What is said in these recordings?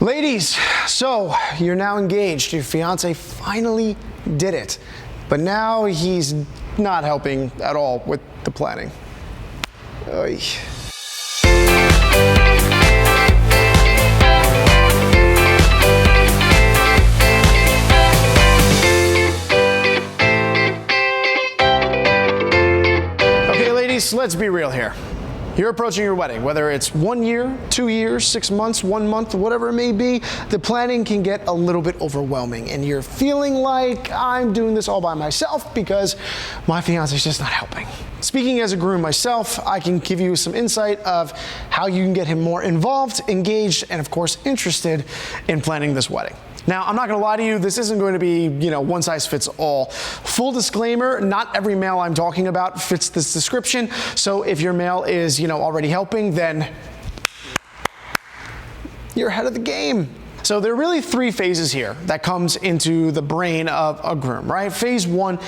Ladies, so you're now engaged. Your fiance finally did it. But now he's not helping at all with the planning. Oy. Okay, ladies, let's be real here. You're approaching your wedding, whether it's 1 year, 2 years, 6 months, 1 month, whatever it may be, the planning can get a little bit overwhelming and you're feeling like I'm doing this all by myself because my fiance is just not helping. Speaking as a groom myself, I can give you some insight of how you can get him more involved, engaged, and of course interested in planning this wedding. Now, I'm not gonna lie to you, this isn't going to be, one size fits all. Full disclaimer, not every male I'm talking about fits this description. So if your male is, already helping, then you're ahead of the game. So there are really 3 phases here that comes into the brain of a groom, right? Phase 1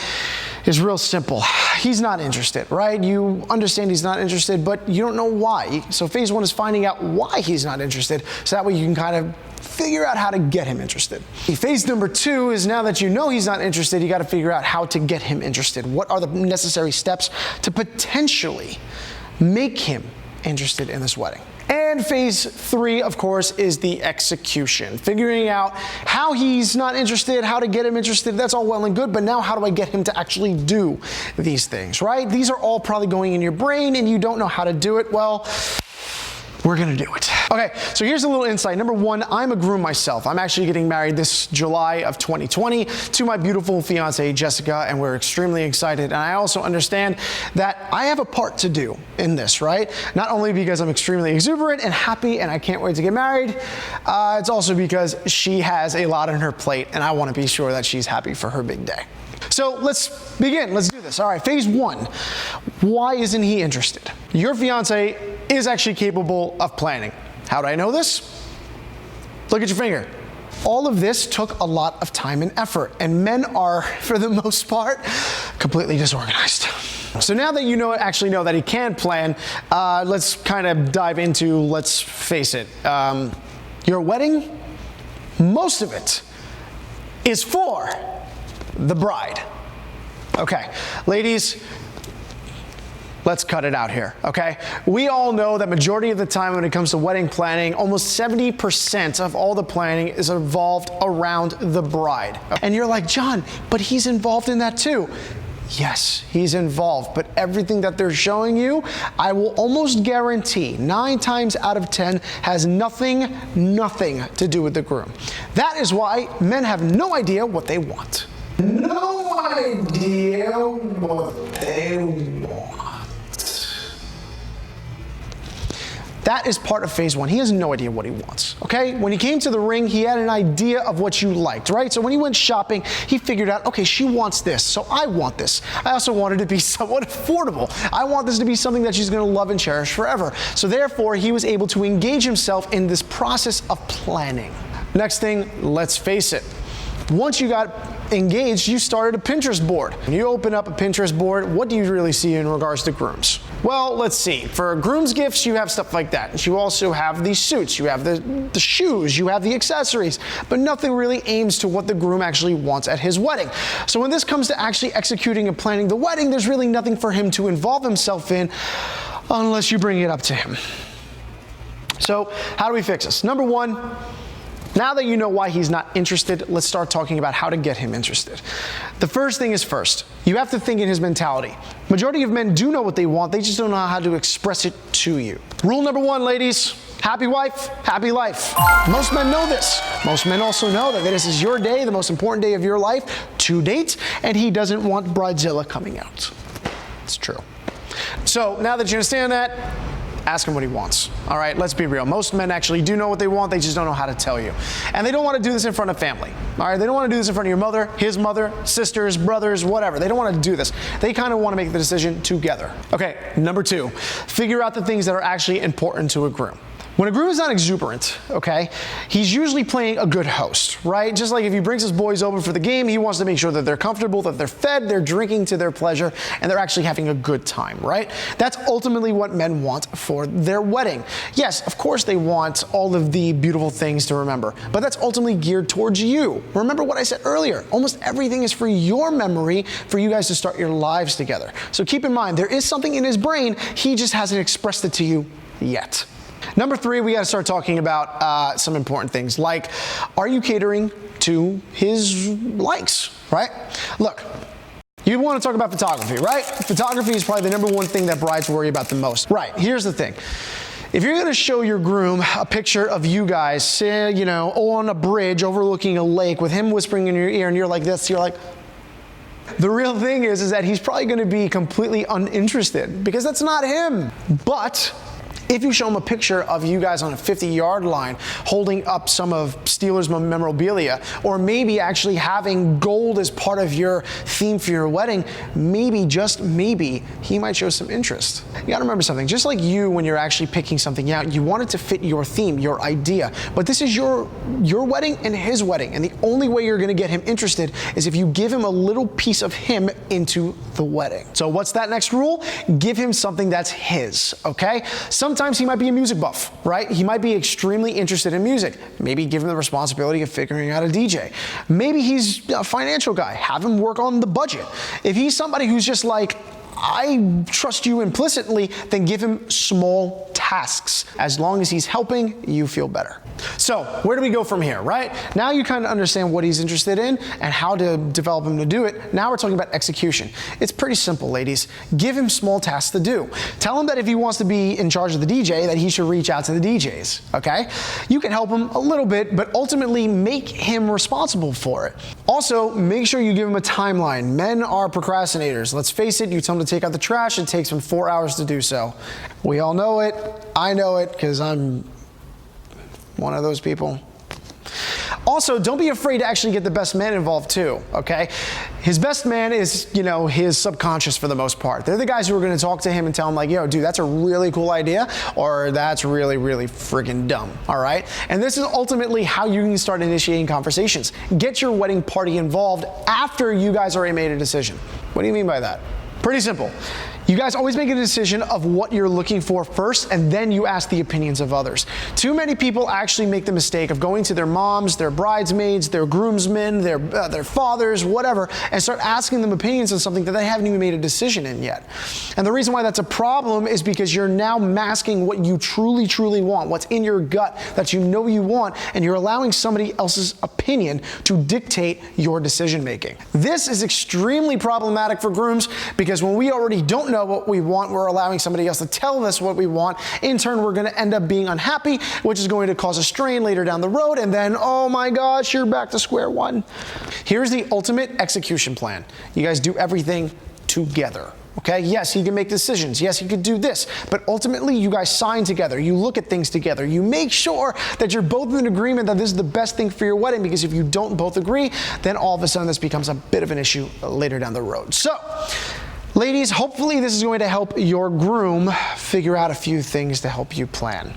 is real simple. He's not interested, right? You understand he's not interested, but you don't know why. So phase 1 is finding out why he's not interested, so that way you can kind of figure out how to get him interested. Phase number 2 is now that you know he's not interested, you got to figure out how to get him interested. What are the necessary steps to potentially make him interested in this wedding? And phase 3, of course, is the execution. Figuring out how he's not interested, how to get him interested, that's all well and good, but now how do I get him to actually do these things, right? These are all probably going in your brain and you don't know how to do it. Well, we're gonna do it. Okay, so here's a little insight. Number 1, I'm a groom myself. I'm actually getting married this July of 2020 to my beautiful fiance, Jessica, and we're extremely excited. And I also understand that I have a part to do in this, right? Not only because I'm extremely exuberant and happy and I can't wait to get married, it's also because she has a lot on her plate and I wanna be sure that she's happy for her big day. So let's begin, let's do this. All right, phase 1, why isn't he interested? Your fiance is actually capable of planning. How do I know this? Look at your finger. All of this took a lot of time and effort, and men are, for the most part, completely disorganized. So now that you actually know that he can plan, let's kind of dive into, let's face it, your wedding, most of it is for the bride. Okay, ladies, let's cut it out here, okay? We all know that majority of the time when it comes to wedding planning, almost 70% of all the planning is involved around the bride. And you're like, John, but he's involved in that too. Yes, he's involved, but everything that they're showing you, I will almost guarantee 9 times out of 10 has nothing to do with the groom. That is why men have no idea what they want. No idea what they want. That is part of phase 1. He has no idea what he wants, okay? When he came to the ring, he had an idea of what you liked, right? So when he went shopping, he figured out, okay, she wants this, so I want this. I also want it to be somewhat affordable. I want this to be something that she's gonna love and cherish forever. So therefore, he was able to engage himself in this process of planning. Next thing, let's face it. Once you got engaged, you started a Pinterest board. When you open up a Pinterest board, what do you really see in regards to grooms? Well, let's see. For groom's gifts, you have stuff like that. You also have the suits, you have the shoes, you have the accessories, but nothing really aims to what the groom actually wants at his wedding. So when this comes to actually executing and planning the wedding, there's really nothing for him to involve himself in unless you bring it up to him. So how do we fix this? Number 1, now that you know why he's not interested, let's start talking about how to get him interested. The first thing is first, you have to think in his mentality. Majority of men do know what they want, they just don't know how to express it to you. Rule number 1, ladies, happy wife, happy life. Most men know this. Most men also know that this is your day, the most important day of your life to date, and he doesn't want Bridezilla coming out. It's true. So now that you understand that, ask him what he wants. All right, let's be real. Most men actually do know what they want, they just don't know how to tell you. And they don't want to do this in front of family. All right, they don't want to do this in front of your mother, his mother, sisters, brothers, whatever. They don't want to do this. They kind of want to make the decision together. Okay, number 2, figure out the things that are actually important to a groom. When a groom is not exuberant, okay, he's usually playing a good host, right? Just like if he brings his boys over for the game, he wants to make sure that they're comfortable, that they're fed, they're drinking to their pleasure, and they're actually having a good time, right? That's ultimately what men want for their wedding. Yes, of course they want all of the beautiful things to remember, but that's ultimately geared towards you. Remember what I said earlier, almost everything is for your memory, for you guys to start your lives together. So keep in mind, there is something in his brain, he just hasn't expressed it to you yet. Number 3, we got to start talking about some important things, like, are you catering to his likes, right? Look, you want to talk about photography, right? Photography is probably the #1 thing that brides worry about the most. Right, here's the thing. If you're going to show your groom a picture of you guys, you know, on a bridge overlooking a lake with him whispering in your ear and you're like this, you're like, the real thing is that he's probably going to be completely uninterested because that's not him. But if you show him a picture of you guys on a 50-yard line holding up some of Steelers memorabilia, or maybe actually having gold as part of your theme for your wedding, maybe, just maybe, he might show some interest. You gotta remember something, just like you, when you're actually picking something out, you want it to fit your theme, your idea, but this is your wedding and his wedding, and the only way you're gonna get him interested is if you give him a little piece of him into the wedding. So what's that next rule? Give him something that's his, okay? Sometimes he might be a music buff, right? He might be extremely interested in music. Maybe give him the responsibility of figuring out a DJ. Maybe he's a financial guy. Have him work on the budget. If he's somebody who's just like, I trust you implicitly, then give him small tasks. As long as he's helping, you feel better. So where do we go from here, right? Now you kind of understand what he's interested in and how to develop him to do it. Now we're talking about execution. It's pretty simple, ladies. Give him small tasks to do. Tell him that if he wants to be in charge of the DJ, that he should reach out to the DJs, okay? You can help him a little bit, but ultimately make him responsible for it. Also, make sure you give him a timeline. Men are procrastinators. Let's face it, you tell him to take out the trash, it takes him 4 hours to do so. We all know it. I know it because I'm one of those people. Also, don't be afraid to actually get the best man involved too, okay? His best man is, you know, his subconscious for the most part. They're the guys who are gonna talk to him and tell him like, yo, dude, that's a really cool idea, or that's really, really friggin' dumb, all right? And this is ultimately how you can start initiating conversations. Get your wedding party involved after you guys already made a decision. What do you mean by that? Pretty simple. You guys always make a decision of what you're looking for first, and then you ask the opinions of others. Too many people actually make the mistake of going to their moms, their bridesmaids, their groomsmen, their fathers, whatever, and start asking them opinions on something that they haven't even made a decision in yet. And the reason why that's a problem is because you're now masking what you truly, truly want, what's in your gut that you know you want, and you're allowing somebody else's opinion to dictate your decision making. This is extremely problematic for grooms because when we already don't know what we want, we're allowing somebody else to tell us what we want. In turn, we're going to end up being unhappy, which is going to cause a strain later down the road, and then, oh my gosh, you're back to square one. Here's the ultimate execution plan. You guys do everything together. Okay, yes, he can make decisions. Yes, he could do this. But ultimately, you guys sign together. You look at things together. You make sure that you're both in agreement that this is the best thing for your wedding, because if you don't both agree, then all of a sudden this becomes a bit of an issue later down the road. So, ladies, hopefully this is going to help your groom figure out a few things to help you plan.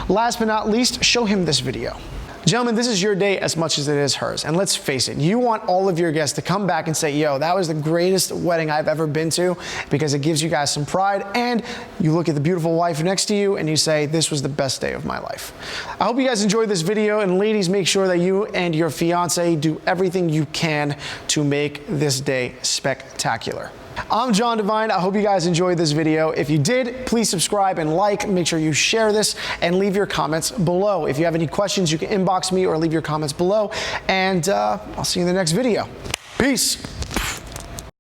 Last but not least, show him this video. Gentlemen, this is your day as much as it is hers. And let's face it, you want all of your guests to come back and say, yo, that was the greatest wedding I've ever been to, because it gives you guys some pride, and you look at the beautiful wife next to you and you say, this was the best day of my life. I hope you guys enjoyed this video, and ladies, make sure that you and your fiance do everything you can to make this day spectacular. I'm John Devine. I hope you guys enjoyed this video. If you did, please subscribe and like. Make sure you share this and leave your comments below. If you have any questions, you can inbox me or leave your comments below. And I'll see you in the next video. Peace.